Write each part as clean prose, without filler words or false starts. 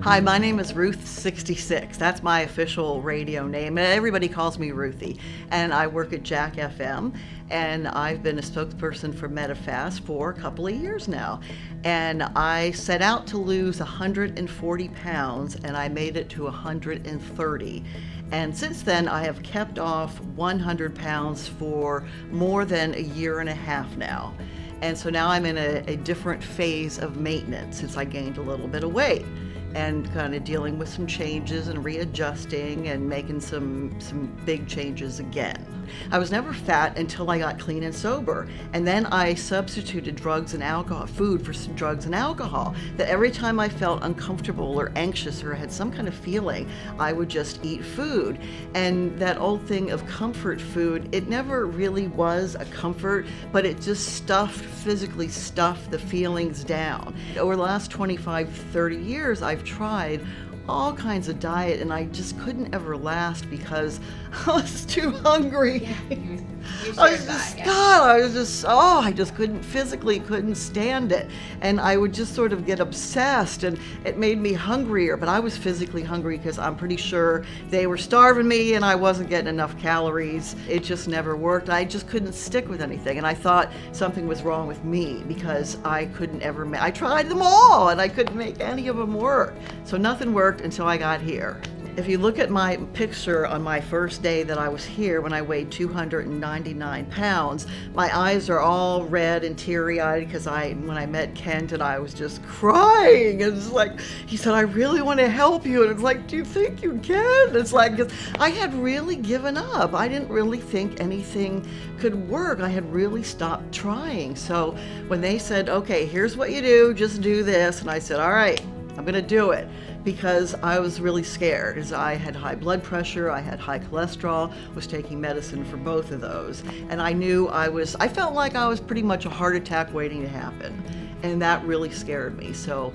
Hi, my name is Ruth 66. That's my official radio name. Everybody calls me Ruthie. And I work at Jack FM, and I've been a spokesperson for Medifast for a couple of years now. And I set out to lose 140 pounds, and I made it to 130. And since then, I have kept off 100 pounds for more than a year and a half now. And so now I'm in a different phase of maintenance since I gained a little bit of weight, and kind of dealing with some changes and readjusting and making some big changes again. I was never fat until I got clean and sober, and then I substituted drugs and alcohol, food for some drugs and alcohol, that every time I felt uncomfortable or anxious or had some kind of feeling, I would just eat food. And that old thing of comfort food, it never really was a comfort, but it just physically stuffed the feelings down. Over the last 25, 30 years, I've tried all kinds of diet, and I just couldn't ever last because I was too hungry. Yeah, you shared that, yeah. I just couldn't stand it. And I would just sort of get obsessed, and it made me hungrier, but I was physically hungry because I'm pretty sure they were starving me and I wasn't getting enough calories. It just never worked. I just couldn't stick with anything, and I thought something was wrong with me because I couldn't ever I tried them all and I couldn't make any of them work. So nothing worked until I got here. If you look at my picture on my first day that I was here, when I weighed 299 pounds, my eyes are all red and teary-eyed because when I met Kent, and I was just crying. And it's like, he said, "I really want to help you." And it's like, "Do you think you can?" It's like, 'cause I had really given up. I didn't really think anything could work. I had really stopped trying. So when they said, "Okay, here's what you do, just do this," and I said, "All right, I'm gonna do it," because I was really scared, as I had high blood pressure, I had high cholesterol, was taking medicine for both of those. And I knew I felt like I was pretty much a heart attack waiting to happen. And that really scared me. So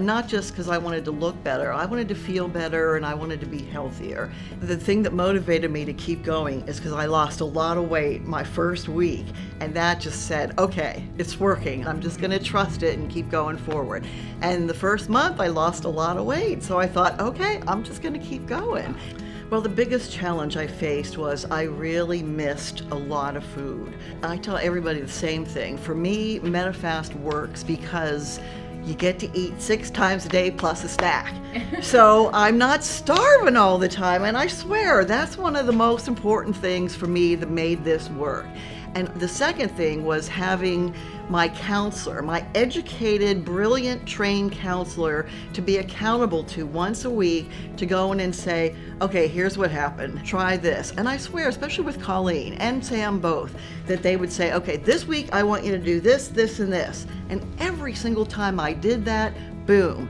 not just because I wanted to look better, I wanted to feel better, and I wanted to be healthier. The thing that motivated me to keep going is because I lost a lot of weight my first week, and that just said, okay, it's working. I'm just gonna trust it and keep going forward. And the first month I lost a lot of weight, so I thought, okay, I'm just gonna keep going. Well, the biggest challenge I faced was I really missed a lot of food. I tell everybody the same thing. For me, Medifast works because you get to eat 6 times a day plus a snack. So I'm not starving all the time, and I swear that's one of the most important things for me that made this work. And the second thing was having my counselor, my educated, brilliant, trained counselor to be accountable to once a week, to go in and say, okay, here's what happened, try this. And I swear, especially with Colleen and Sam both, that they would say, okay, this week I want you to do this, this, and this. And every single time I did that, boom,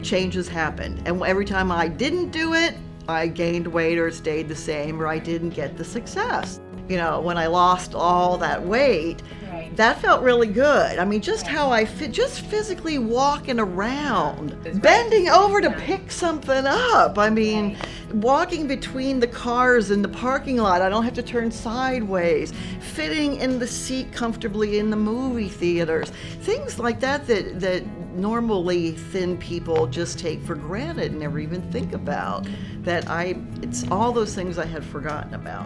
changes happened. And every time I didn't do it, I gained weight or stayed the same, or I didn't get the success. You know, when I lost all that weight, Right. that felt really good. I mean, just Right. how I just physically walking around, That's right. bending over to Yeah. pick something up. I mean, walking between the cars in the parking lot, I don't have to turn sideways, fitting in the seat comfortably in the movie theaters, things like that that normally thin people just take for granted and never even think about. It's all those things I had forgotten about.